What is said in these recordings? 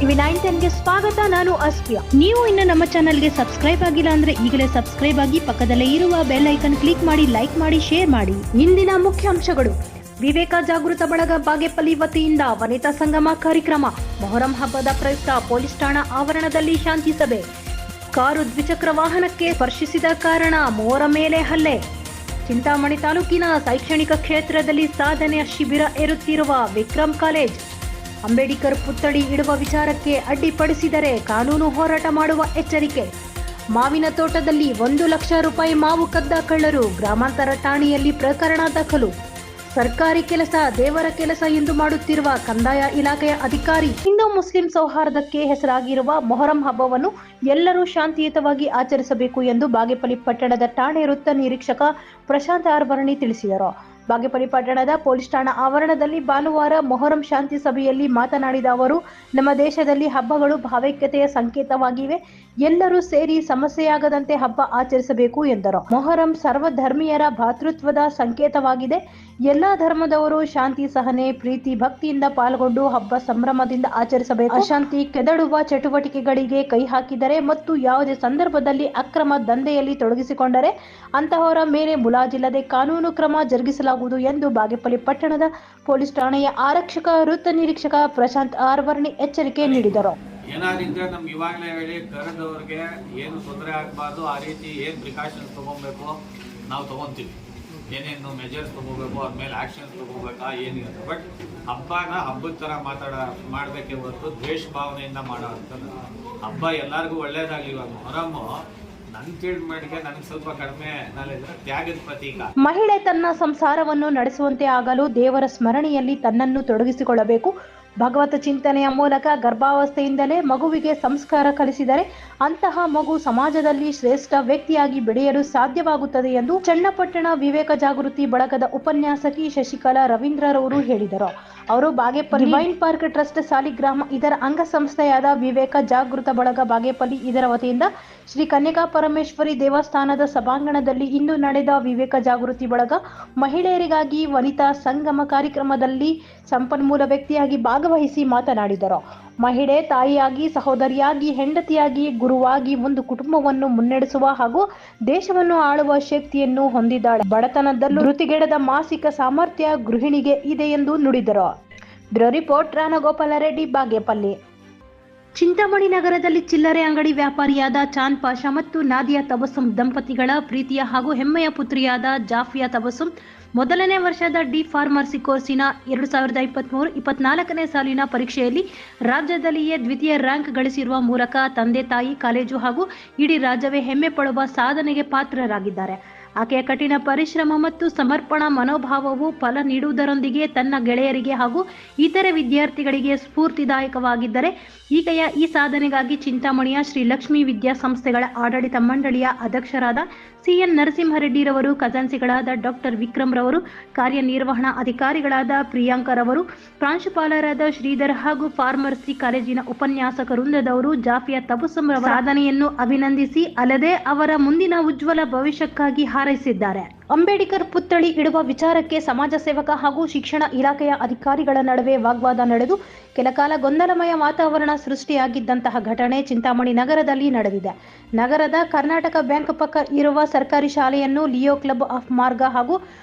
TV 910ಗೆ ಸ್ವಾಗತ. ನಾನು ಅಸ್ಫಿಯಾ. ನೀವು ಇನ್ನು ನಮ್ಮ ಚಾನೆಲ್ಗೆ ಸಬ್ಸ್ಕ್ರೈಬ್ ಆಗಿಲ್ಲ ಅಂದ್ರೆ ಈಗಲೇ ಸಬ್ಸ್ಕ್ರೈಬ್ ಆಗಿ ಪಕ್ಕದಲ್ಲೇ ಇರುವ ಬೆಲ್ ಐಕನ್ ಕ್ಲಿಕ್ ಮಾಡಿ, ಲೈಕ್ ಮಾಡಿ, ಶೇರ್ ಮಾಡಿ. ಇಂದಿನ ಮುಖ್ಯಾಂಶಗಳು: ವಿವೇಕ ಜಾಗೃತ ಬಳಗ ಬಾಗೇಪಲ್ಲಿ ವತಿಯಿಂದ ವನಿತಾ ಸಂಗಮ ಕಾರ್ಯಕ್ರಮ. ಮೊಹರಂ ಹಬ್ಬದ ಪ್ರಯುಕ್ತ ಪೊಲೀಸ್ ಠಾಣಾ ಆವರಣದಲ್ಲಿ ಶಾಂತಿ ಸಭೆ. ಕಾರು ದ್ವಿಚಕ್ರ ವಾಹನಕ್ಕೆ ಸ್ಪರ್ಶಿಸಿದ ಕಾರಣ 3 ಮೇಲೆ ಹಲ್ಲೆ. ಚಿಂತಾಮಣಿ ತಾಲೂಕಿನ ಶೈಕ್ಷಣಿಕ ಕ್ಷೇತ್ರದಲ್ಲಿ ಸಾಧನೆಯ ಶಿಬಿರ ಏರುತ್ತಿರುವ ವಿಕ್ರಮ್ ಕಾಲೇಜ್. ಅಂಬೇಡ್ಕರ್ ಪುತ್ಥಳಿ ಇಡುವ ವಿಚಾರಕ್ಕೆ ಅಡ್ಡಿಪಡಿಸಿದರೆ ಕಾನೂನು ಹೋರಾಟ ಮಾಡುವ ಎಚ್ಚರಿಕೆ. ಮಾವಿನ ತೋಟದಲ್ಲಿ 1 ಲಕ್ಷ ರೂಪಾಯಿ ಮಾವು ಕದ್ದ ಕಳ್ಳರು. ಗ್ರಾಮಾಂತರ ಠಾಣೆಯಲ್ಲಿ ಪ್ರಕರಣ ದಾಖಲು. ಸರ್ಕಾರಿ ಕೆಲಸ ದೇವರ ಕೆಲಸ ಎಂದು ಮಾಡುತ್ತಿರುವ ಕಂದಾಯ ಇಲಾಖೆಯ ಅಧಿಕಾರಿ. ಹಿಂದೂ ಮುಸ್ಲಿಂ ಸೌಹಾರ್ದಕ್ಕೆ ಹೆಸರಾಗಿರುವ ಮೊಹರಂ ಹಬ್ಬವನ್ನು ಎಲ್ಲರೂ ಶಾಂತಿಯುತವಾಗಿ ಆಚರಿಸಬೇಕು ಎಂದು ಬಾಗೇಪಲ್ಲಿ ಪಟ್ಟಣದ ಠಾಣೆ ವೃತ್ತ ನಿರೀಕ್ಷಕ ಪ್ರಶಾಂತ್ ಆರ್ವರ್ಣಿ ತಿಳಿಸಿದರು. ಬಾಗೇಪಲ್ಲಿ ಪಟ್ಟಣದ ಪೊಲೀಸ್ ಠಾಣಾ ಆವರಣದಲ್ಲಿ ಭಾನುವಾರ ಮೊಹರಂ ಶಾಂತಿ ಸಭೆಯಲ್ಲಿ ಮಾತನಾಡಿದ ಅವರು, ನಮ್ಮ ದೇಶದಲ್ಲಿ ಹಬ್ಬಗಳು ಭಾವೈಕ್ಯತೆಯ ಸಂಕೇತವಾಗಿವೆ. ಎಲ್ಲರೂ ಸೇರಿ ಸಮಸ್ಯೆಯಾಗದಂತೆ ಹಬ್ಬ ಆಚರಿಸಬೇಕು ಎಂದರು. ಮೊಹರಂ ಸರ್ವಧರ್ಮೀಯರ ಭ್ರಾತೃತ್ವದ ಸಂಕೇತವಾಗಿದೆ. ಎಲ್ಲಾ ಧರ್ಮದವರು ಶಾಂತಿ, ಸಹನೆ, ಪ್ರೀತಿ, ಭಕ್ತಿಯಿಂದ ಪಾಲ್ಗೊಂಡು ಹಬ್ಬ ಸಂಭ್ರಮದಿಂದ ಆಚರಿಸಬೇಕು. ಅಶಾಂತಿ ಕೆದಡುವ ಚಟುವಟಿಕೆಗಳಿಗೆ ಕೈ ಹಾಕಿದರೆ ಮತ್ತು ಯಾವುದೇ ಸಂದರ್ಭದಲ್ಲಿ ಅಕ್ರಮ ದಂಧೆಯಲ್ಲಿ ತೊಡಗಿಸಿಕೊಂಡರೆ ಅಂತಹವರ ಮೇಲೆ ಮುಲಾಜಿಲ್ಲದೆ ಕಾನೂನು ಕ್ರಮ ಜರುಗಿಸಲಾಗುವುದು ಎಂದು ಬಾಗೇಪಲ್ಲಿ ಪಟ್ಟಣದ ಪೊಲೀಸ್ ಠಾಣೆಯ ಆರಕ್ಷಕ ವೃತ್ತ ನಿರೀಕ್ಷಕ ಪ್ರಶಾಂತ್ ಆರ್ವರ್ಣಿ ಎಚ್ಚರಿಕೆ ನೀಡಿದರು. ಏನಾದ್ರಿಂದ ನಮ್ಗೆ ಇವಾಗಲೇ ಹೇಳಿ ಕರೆದವ್ರಿಗೆ ಏನು ತೊಂದರೆ ಆಗಬಾರ್ದು, ಆ ರೀತಿ ಏನು ಪ್ರಿಕಾಷನ್ಸ್ ತೊಗೊಬೇಕು ನಾವು ತೊಗೊತೀವಿ. ಏನೇನು ಮೆಜರ್ಸ್ ತೊಗೋಬೇಕು, ಅವ್ರ ಮೇಲೆ ಆ್ಯಕ್ಷನ್ಸ್ ತೊಗೋಬೇಕಾ ಏನಿಲ್ಲ. ಬಟ್ ಹಬ್ಬದ ಥರ ಮಾಡಬೇಕೇ ಹೊರತು ದ್ವೇಷ ಭಾವನೆಯಿಂದ ಮಾಡೋ ಅಂಥದ್ದು ಹಬ್ಬ ಎಲ್ಲರಿಗೂ ಒಳ್ಳೇದಾಗಲಿ. ಇವಾಗ ಮೊಹರಮ್ಮು ನನ್ನ ತಿಳಿದ್ಮೇಲೆ ನನಗೆ ಸ್ವಲ್ಪ ಕಡಿಮೆ ನಾಲೆಜ್, ತ್ಯಾಗದ ಪ್ರತೀಕ. ಮಹಿಳೆ ತನ್ನ ಸಂಸಾರವನ್ನು ನಡೆಸುವಂತೆ ಆಗಲು ದೇವರ ಸ್ಮರಣೆಯಲ್ಲಿ ತನ್ನನ್ನು ತೊಡಗಿಸಿಕೊಳ್ಳಬೇಕು. ಭಗವತ ಚಿಂತನೆಯ ಮೂಲಕ ಗರ್ಭಾವಸ್ಥೆಯಿಂದಲೇ ಮಗುವಿಗೆ ಸಂಸ್ಕಾರ ಕಲಿಸಿದರೆ ಅಂತಹ ಮಗು ಸಮಾಜದಲ್ಲಿ ಶ್ರೇಷ್ಠ ವ್ಯಕ್ತಿಯಾಗಿ ಬೆಳೆಯಲು ಸಾಧ್ಯವಾಗುತ್ತದೆ ಎಂದು ಚನ್ನಪಟ್ಟಣ ವಿವೇಕ ಜಾಗೃತಿ ಬಳಗದ ಉಪನ್ಯಾಸಕಿ ಶಶಿಕಲಾ ರವೀಂದ್ರರವರು ಹೇಳಿದರು. ಅವರು Bagepalli wine park trust Saligrama ಇದರ ಅಂಗಸಂಸ್ಥೆಯಾದ ವಿವೇಕ ಜಾಗೃತ ಬಳಗ ಬಾಗೇಪಲ್ಲಿ ಇದರ ವತಿಯಿಂದ ಶ್ರೀ ಕನ್ಯಕಾ ಪರಮೇಶ್ವರಿ ದೇವಸ್ಥಾನದ ಸಭಾಂಗಣದಲ್ಲಿ ಇಂದು ನಡೆದ ವಿವೇಕ ಜಾಗೃತಿ ಬಳಗ ಮಹಿಳೆಯರಿಗಾಗಿ ವನಿತಾ ಸಂಗಮ ಕಾರ್ಯಕ್ರಮದಲ್ಲಿ ಸಂಪನ್ಮೂಲ ವ್ಯಕ್ತಿಯಾಗಿ ಭಾಗವಹಿಸಿ ಮಾತನಾಡಿದರು. ಮಹಿಳೆ ತಾಯಿಯಾಗಿ, ಸಹೋದರಿಯಾಗಿ, ಹೆಂಡತಿಯಾಗಿ, ಗುರುವಾಗಿ ಒಂದು ಕುಟುಂಬವನ್ನು ಮುನ್ನಡೆಸುವ ಹಾಗೂ ದೇಶವನ್ನು ಆಳುವ ಶಕ್ತಿಯನ್ನು ಹೊಂದಿದ್ದಾಳೆ. ಬಡತನದಲ್ಲೂ ಧೃತಿಗೆಡದ ಮಾನಸಿಕ ಸಾಮರ್ಥ್ಯ ಗೃಹಿಣಿಗೆ ಇದೆ ಎಂದು ನುಡಿದರು. Bureau report Ramgopal Reddy, Bagepalli. ಚಿಂತಾಮಣಿ ನಗರದಲ್ಲಿ ಚಿಲ್ಲರೆ ಅಂಗಡಿ ವ್ಯಾಪಾರಿಯಾದ ಚಾಂದ್ ಪಾಷಾ ಮತ್ತು ನಾದಿಯಾ ತಬಸ್ಸುಮ್ ದಂಪತಿಗಳ ಪ್ರೀತಿಯ ಹಾಗೂ ಹೆಮ್ಮೆಯ ಪುತ್ರಿಯಾದ ಜಾಫಿಯಾ ತಬಸ್ಸುಮ್ ಮೊದಲನೇ ವರ್ಷದ ಡಿ ಫಾರ್ಮಸಿ ಕೋರ್ಸಿನ 2023-24ನೇ ಸಾಲಿನ ಪರೀಕ್ಷೆಯಲ್ಲಿ ರಾಜ್ಯದಲ್ಲಿಯೇ ದ್ವಿತೀಯ ರ್ಯಾಂಕ್ ಗಳಿಸಿರುವ ಮೂಲಕ ತಂದೆ ತಾಯಿ, ಕಾಲೇಜು ಹಾಗೂ ಇಡೀ ರಾಜ್ಯವೇ ಹೆಮ್ಮೆ ಪಡುವ ಸಾಧನೆಗೆ ಪಾತ್ರರಾಗಿದ್ದಾರೆ. ಆಕೆಯ ಕಠಿಣ ಪರಿಶ್ರಮ ಮತ್ತು ಸಮರ್ಪಣಾ ಮನೋಭಾವವು ಫಲ ನೀಡುವುದರೊಂದಿಗೆ ತನ್ನ ಗೆಳೆಯರಿಗೆ ಹಾಗೂ ಇತರೆ ವಿದ್ಯಾರ್ಥಿಗಳಿಗೆ ಸ್ಫೂರ್ತಿದಾಯಕವಾಗಿದ್ದರೆ ಈಕೆಯ ಈ ಸಾಧನೆಗಾಗಿ ಚಿಂತಾಮಣಿಯ ಶ್ರೀ ಲಕ್ಷ್ಮೀ ವಿದ್ಯಾಸಂಸ್ಥೆಗಳ ಆಡಳಿತ ಮಂಡಳಿಯ ಅಧ್ಯಕ್ಷರಾದ CN ನರಸಿಂಹರೆಡ್ಡಿರವರು, ಖಜಾನ್ಸಿಗಳಾದ ಡಾಕ್ಟರ್ ವಿಕ್ರಮ್ ರವರು, ಕಾರ್ಯನಿರ್ವಹಣಾ ಅಧಿಕಾರಿಗಳಾದ ಪ್ರಿಯಾಂಕರವರು, ಪ್ರಾಂಶುಪಾಲರಾದ ಶ್ರೀಧರ್ ಹಾಗೂ ಫಾರ್ಮಸಿ ಕಾಲೇಜಿನ ಉಪನ್ಯಾಸಕ ವೃಂದದವರು ಜಾಫಿಯಾ ತಬಸ್ಸುಮ್ ರವರ ಸಾಧನೆಯನ್ನು ಅಭಿನಂದಿಸಿ ಅಲ್ಲದೆ ಅವರ ಮುಂದಿನ ಉಜ್ವಲ ಭವಿಷ್ಯಕ್ಕಾಗಿ ಹಾರೈಸಿದ್ದಾರೆ. ಅಂಬೇಡ್ಕರ್ ಪುತ್ಥಳಿ ಇಡುವ ವಿಚಾರಕ್ಕೆ ಸಮಾಜ ಸೇವಕ ಹಾಗೂ ಶಿಕ್ಷಣ ಇಲಾಖೆಯ ಅಧಿಕಾರಿಗಳ ನಡುವೆ ವಾಗ್ವಾದ ನಡೆದು ಕೆಲಕಾಲ ಗೊಂದಲಮಯ ವಾತಾವರಣ ಸೃಷ್ಟಿಯಾಗಿದ್ದಂತಹ ಘಟನೆ ಚಿಂತಾಮಣಿ ನಗರದಲ್ಲಿ ನಡೆದಿದೆ. ನಗರದ ಕರ್ನಾಟಕ ಬ್ಯಾಂಕ್ ಪಕ್ಕ ಇರುವ ಸರ್ಕಾರಿ ಶಾಲೆಯನ್ನು ಲಿಯೋ ಕ್ಲಬ್ ಆಫ್ ಮಾರ್ಗ ಹಾಗೂ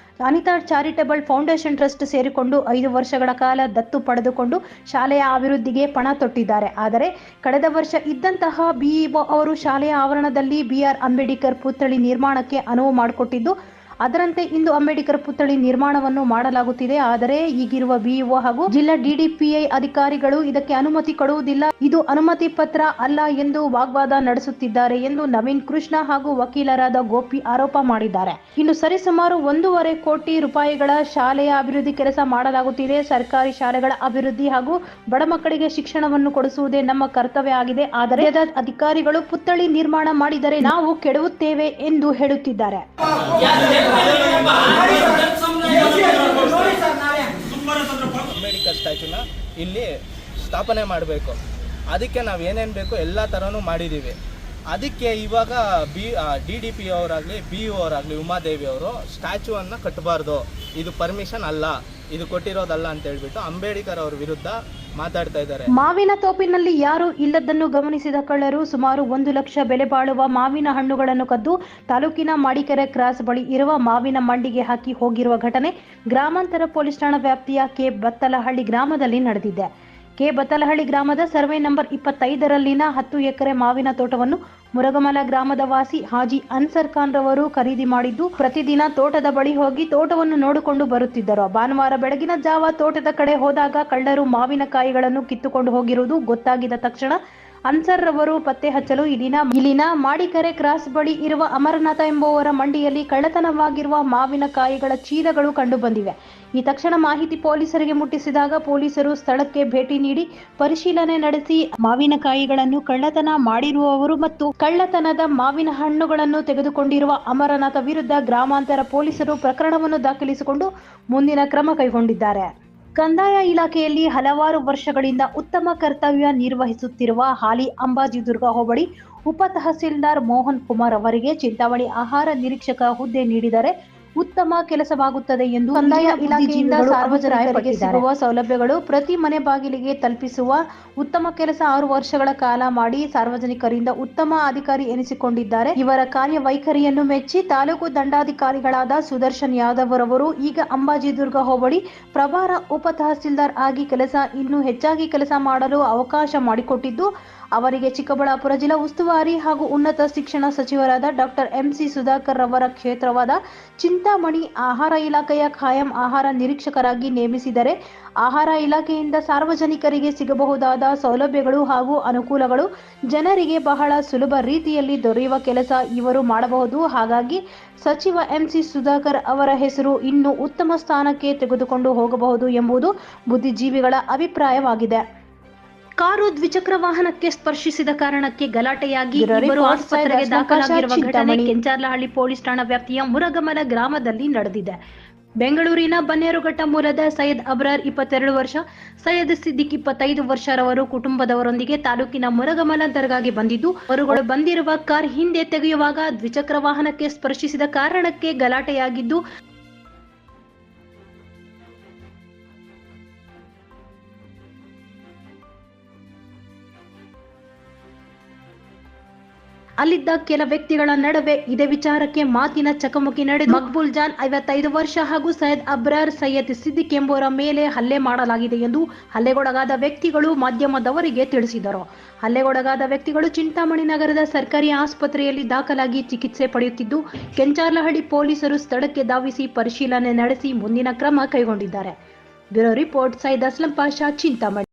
ಅನಿತಾ ಚಾರಿಟಬಲ್ ಫೌಂಡೇಶನ್ ಟ್ರಸ್ಟ್ ಸೇರಿಕೊಂಡು 5 ವರ್ಷಗಳ ಕಾಲ ದತ್ತು ಪಡೆದುಕೊಂಡು ಶಾಲೆಯ ಅಭಿವೃದ್ಧಿಗೆ ಪಣ ತೊಟ್ಟಿದ್ದಾರೆ. ಆದರೆ ಕಳೆದ ವರ್ಷ ಇದ್ದಂತಹ BEO ಅವರು ಶಾಲೆಯ ಆವರಣದಲ್ಲಿ BR ಅಂಬೇಡ್ಕರ್ ಪುತ್ಥಳಿ ನಿರ್ಮಾಣಕ್ಕೆ ಅನುವು ಮಾಡಿಕೊಟ್ಟಿದ್ದು, ಅದರಂತೆ ಇಂದು ಅಂಬೇಡ್ಕರ್ ಪುತ್ಥಳಿ ನಿರ್ಮಾಣವನ್ನು ಮಾಡಲಾಗುತ್ತಿದೆ. ಆದರೆ ಈಗಿರುವ BEO ಹಾಗೂ ಜಿಲ್ಲಾ DDPI ಅಧಿಕಾರಿಗಳು ಇದಕ್ಕೆ ಅನುಮತಿ ಕೊಡುವುದಿಲ್ಲ, ಇದು ಅನುಮತಿ ಪತ್ರ ಅಲ್ಲ ಎಂದು ವಾಗ್ವಾದ ನಡೆಸುತ್ತಿದ್ದಾರೆ ಎಂದು ನವೀನ್ ಕೃಷ್ಣ ಹಾಗೂ ವಕೀಲರಾದ ಗೋಪಿ ಆರೋಪ ಮಾಡಿದ್ದಾರೆ. ಇನ್ನು ಸರಿಸುಮಾರು 1.5 ಕೋಟಿ ರೂಪಾಯಿಗಳ ಶಾಲೆಯ ಅಭಿವೃದ್ಧಿ ಕೆಲಸ ಮಾಡಲಾಗುತ್ತಿದೆ. ಸರ್ಕಾರಿ ಶಾಲೆಗಳ ಅಭಿವೃದ್ಧಿ ಹಾಗೂ ಬಡ ಮಕ್ಕಳಿಗೆ ಶಿಕ್ಷಣವನ್ನು ಕೊಡಿಸುವುದೇ ನಮ್ಮ ಕರ್ತವ್ಯ ಆಗಿದೆ. ಆದರೆ ಅಧಿಕಾರಿಗಳು ಪುತ್ಥಳಿ ನಿರ್ಮಾಣ ಮಾಡಿದರೆ ನಾವು ಕೆಡವುತ್ತೇವೆ ಎಂದು ಹೇಳುತ್ತಿದ್ದಾರೆ. ಅಂಬೇಡ್ಕರ್ ಸ್ಟ್ಯಾಚ್ಯೂನ ಇಲ್ಲಿ ಸ್ಥಾಪನೆ ಮಾಡಬೇಕು. ಅದಕ್ಕೆ ನಾವು ಏನೇನು ಬೇಕೋ ಎಲ್ಲ ಥರನೂ ಮಾಡಿದ್ದೀವಿ. ಅದಕ್ಕೆ ಇವಾಗ DDP ಅವರಾಗಲಿ BEO ಅವರಾಗಲಿ ಉಮಾದೇವಿ ಅವರು ಸ್ಟ್ಯಾಚ್ಯೂವನ್ನು ಕಟ್ಟಬಾರ್ದು, ಇದು ಪರ್ಮಿಷನ್ ಅಲ್ಲ, ಇದು ಕೊಟ್ಟಿರೋದಲ್ಲ ಅಂತ ಹೇಳ್ಬಿಟ್ಟು ಅಂಬೇಡ್ಕರ್ ಅವ್ರ ವಿರುದ್ಧ ಮಾತಾಡ್ತಾ ಇದ್ದಾರೆ. ಮಾವಿನ ತೋಪಿನಲ್ಲಿ ಯಾರು ಇಲ್ಲದನ್ನು ಗಮನಿಸಿದ ಕಳ್ಳರು ಸುಮಾರು 1 ಲಕ್ಷ ಬೆಲೆ ಬಾಳುವ ಮಾವಿನ ಹಣ್ಣುಗಳನ್ನು ಕದ್ದು ತಾಲೂಕಿನ ಮಾಡಿಕೆರೆ ಕ್ರಾಸ್ ಬಳಿ ಇರುವ ಮಾವಿನ ಮಂಡಿಗೆ ಹಾಕಿ ಹೋಗಿರುವ ಘಟನೆ ಗ್ರಾಮಾಂತರ ಪೊಲೀಸ್ ಠಾಣಾ ವ್ಯಾಪ್ತಿಯ ಕೆ ಬತ್ತಲಹಳ್ಳಿ ಗ್ರಾಮದಲ್ಲಿ ನಡೆದಿದೆ. ಕೆ ಬತ್ತಲಹಳ್ಳಿ ಗ್ರಾಮದ ಸರ್ವೆ ನಂಬರ್ 25ರಲ್ಲಿನ 10 ಎಕರೆ ಮಾವಿನ ತೋಟವನ್ನು ಮುರಗಮಲ ಗ್ರಾಮದ ವಾಸಿ ಹಾಜಿ ಅನ್ಸರ್ ಖಾನ್ ರವರು ಖರೀದಿ ಮಾಡಿದ್ದು, ಪ್ರತಿದಿನ ತೋಟದ ಬಳಿ ಹೋಗಿ ತೋಟವನ್ನು ನೋಡಿಕೊಂಡು ಬರುತ್ತಿದ್ದರು. ಭಾನುವಾರ ಬೆಳಗಿನ ಜಾವ ತೋಟದ ಕಡೆ ಹೋದಾಗ ಕಳ್ಳರು ಮಾವಿನಕಾಯಿಗಳನ್ನು ಕಿತ್ತುಕೊಂಡು ಹೋಗಿರುವುದು ಗೊತ್ತಾಗಿದ ತಕ್ಷಣ ಅನ್ಸರ್ ರವರು ಪತ್ತೆ ಹಚ್ಚಲು ಇಲ್ಲಿನ ಮಾಡಿಕೆರೆ ಕ್ರಾಸ್ ಬಳಿ ಇರುವ ಅಮರನಾಥ ಎಂಬುವವರ ಮಂಡಿಯಲ್ಲಿ ಕಳ್ಳತನವಾಗಿರುವ ಮಾವಿನಕಾಯಿಗಳ ಚೀಲಗಳು ಕಂಡು ಬಂದಿವೆ. ಈ ತಕ್ಷಣ ಮಾಹಿತಿ ಪೊಲೀಸರಿಗೆ ಮುಟ್ಟಿಸಿದಾಗ ಪೊಲೀಸರು ಸ್ಥಳಕ್ಕೆ ಭೇಟಿ ನೀಡಿ ಪರಿಶೀಲನೆ ನಡೆಸಿ ಮಾವಿನಕಾಯಿಗಳನ್ನು ಕಳ್ಳತನ ಮಾಡಿರುವವರು ಮತ್ತು ಕಳ್ಳತನದ ಮಾವಿನ ಹಣ್ಣುಗಳನ್ನು ತೆಗೆದುಕೊಂಡಿರುವ ಅಮರನಾಥ ವಿರುದ್ಧ ಗ್ರಾಮಾಂತರ ಪೊಲೀಸರು ಪ್ರಕರಣವನ್ನು ದಾಖಲಿಸಿಕೊಂಡು ಮುಂದಿನ ಕ್ರಮ ಕೈಗೊಂಡಿದ್ದಾರೆ. ಕಂದಾಯ ಇಲಾಖೆಯಲ್ಲಿ ಹಲವಾರು ವರ್ಷಗಳಿಂದ ಉತ್ತಮ ಕರ್ತವ್ಯ ನಿರ್ವಹಿಸುತ್ತಿರುವ ಹಾಲಿ ಅಂಬಾಜಿದುರ್ಗ ಹೋಬಳಿ ಉಪ ತಹಸೀಲ್ದಾರ್ ಮೋಹನ್ ಕುಮಾರ್ ಅವರಿಗೆ ಚಿಂತಾಮಣಿ ಆಹಾರ ನಿರೀಕ್ಷಕ ಹುದ್ದೆ ನೀಡಿದರೆ ಉತ್ತಮ ಕೆಲಸವಾಗುತ್ತದೆ ಎಂದು ಕಂದಾಯ ಇಲಾಖೆಯಿಂದ ಸಾರ್ವಜನಿಕರಿಗೆ ಸಿಗುವ ಸೌಲಭ್ಯಗಳು ಪ್ರತಿ ಮನೆ ಬಾಗಿಲಿಗೆ ತಲುಪಿಸುವ ಉತ್ತಮ ಕೆಲಸ 6 ವರ್ಷಗಳ ಕಾಲ ಮಾಡಿ ಸಾರ್ವಜನಿಕರಿಂದ ಉತ್ತಮ ಅಧಿಕಾರಿ ಎನಿಸಿಕೊಂಡಿದ್ದಾರೆ. ಇವರ ಕಾರ್ಯವೈಖರಿಯನ್ನು ಮೆಚ್ಚಿ ತಾಲೂಕು ದಂಡಾಧಿಕಾರಿಗಳಾದ ಸುದರ್ಶನ್ ಯಾದವ್ ರವರು ಈಗ ಅಂಬಾಜಿದುರ್ಗ ಹೋಬಳಿ ಪ್ರಭಾರ ಉಪ ತಹಸೀಲ್ದಾರ್ ಆಗಿ ಇನ್ನೂ ಹೆಚ್ಚಾಗಿ ಕೆಲಸ ಮಾಡಲು ಅವಕಾಶ ಮಾಡಿಕೊಟ್ಟಿದ್ದು, ಅವರಿಗೆ ಚಿಕ್ಕಬಳ್ಳಾಪುರ ಜಿಲ್ಲಾ ಉಸ್ತುವಾರಿ ಹಾಗೂ ಉನ್ನತ ಶಿಕ್ಷಣ ಸಚಿವರಾದ ಡಾಕ್ಟರ್ MC ಸುಧಾಕರ್ ರವರ ಕ್ಷೇತ್ರವಾದ ಚಿಂತಾಮಣಿ ಆಹಾರ ಇಲಾಖೆಯ ಖಾಯಂ ಆಹಾರ ನಿರೀಕ್ಷಕರಾಗಿ ನೇಮಿಸಿದರೆ ಆಹಾರ ಇಲಾಖೆಯಿಂದ ಸಾರ್ವಜನಿಕರಿಗೆ ಸಿಗಬಹುದಾದ ಸೌಲಭ್ಯಗಳು ಹಾಗೂ ಅನುಕೂಲಗಳು ಜನರಿಗೆ ಬಹಳ ಸುಲಭ ರೀತಿಯಲ್ಲಿ ದೊರೆಯುವ ಕೆಲಸ ಇವರು ಮಾಡಬಹುದು. ಹಾಗಾಗಿ ಸಚಿವ MC ಸುಧಾಕರ್ ಅವರ ಹೆಸರು ಇನ್ನೂ ಉತ್ತಮ ಸ್ಥಾನಕ್ಕೆ ತೆಗೆದುಕೊಂಡು ಹೋಗಬಹುದು ಎಂಬುದು ಬುದ್ಧಿಜೀವಿಗಳ ಅಭಿಪ್ರಾಯವಾಗಿದೆ. ಕಾರು ದ್ವಿಚಕ್ರ ವಾಹನಕ್ಕೆ ಸ್ಪರ್ಶಿಸಿದ ಕಾರಣಕ್ಕೆ ಗಲಾಟೆಯಾಗಿ ಇಬ್ಬರು ಆಸ್ಪತ್ರೆಗೆ ದಾಖಲಾಗಿರುವ ಘಟನೆ ಕೆಂಚಾರ್ಲಹಳ್ಳಿ ಪೊಲೀಸ್ ಠಾಣಾ ವ್ಯಾಪ್ತಿಯ ಮುರಗಮಲ ಗ್ರಾಮದಲ್ಲಿ ನಡೆದಿದೆ. ಬೆಂಗಳೂರಿನ ಬನ್ನೇರುಘಟ್ಟ ಮೂಲದ ಸೈಯದ್ ಅಬ್ರಾರ್ 22 ವರ್ಷ, ಸೈಯದ್ ಸಿದ್ದಿಕ್ 25 ವರ್ಷರವರು ಕುಟುಂಬದವರೊಂದಿಗೆ ತಾಲೂಕಿನ ಮುರಗಮಲ ದರ್ಗಾಗೆ ಬಂದಿದ್ದು, ಅವರುಗಳು ಬಂದಿರುವ ಕಾರ್ ಹಿಂದೆ ತೆಗೆಯುವಾಗ ದ್ವಿಚಕ್ರ ವಾಹನಕ್ಕೆ ಸ್ಪರ್ಶಿಸಿದ ಕಾರಣಕ್ಕೆ ಗಲಾಟೆಯಾಗಿದ್ದು, ಅಲ್ಲಿದ್ದ ಕೆಲ ವ್ಯಕ್ತಿಗಳ ನಡುವೆ ಇದೇ ವಿಚಾರಕ್ಕೆ ಮಾತಿನ ಚಕಮಕಿ ನಡೆದು ಮಕ್ಬೂಲ್ ಜಾನ್ 55 ವರ್ಷ ಹಾಗೂ ಸೈಯದ್ ಅಬ್ರಾರ್ ಸೈಯದ್ ಸಿದ್ದಿಕ್ ಎಂಬುವರ ಮೇಲೆ ಹಲ್ಲೆ ಮಾಡಲಾಗಿದೆ ಎಂದು ಹಲ್ಲೆಗೊಳಗಾದ ವ್ಯಕ್ತಿಗಳು ಮಾಧ್ಯಮದವರಿಗೆ ತಿಳಿಸಿದರು. ಹಲ್ಲೆಗೊಳಗಾದ ವ್ಯಕ್ತಿಗಳು ಚಿಂತಾಮಣಿ ನಗರದ ಸರ್ಕಾರಿ ಆಸ್ಪತ್ರೆಯಲ್ಲಿ ದಾಖಲಾಗಿ ಚಿಕಿತ್ಸೆ ಪಡೆಯುತ್ತಿದ್ದು, ಕೆಂಚಾರ್ಲಹಳ್ಳಿ ಪೊಲೀಸರು ಸ್ಥಳಕ್ಕೆ ಧಾವಿಸಿ ಪರಿಶೀಲನೆ ನಡೆಸಿ ಮುಂದಿನ ಕ್ರಮ ಕೈಗೊಂಡಿದ್ದಾರೆ. Bureau report, Syed Aslam Pasha, Chintamani.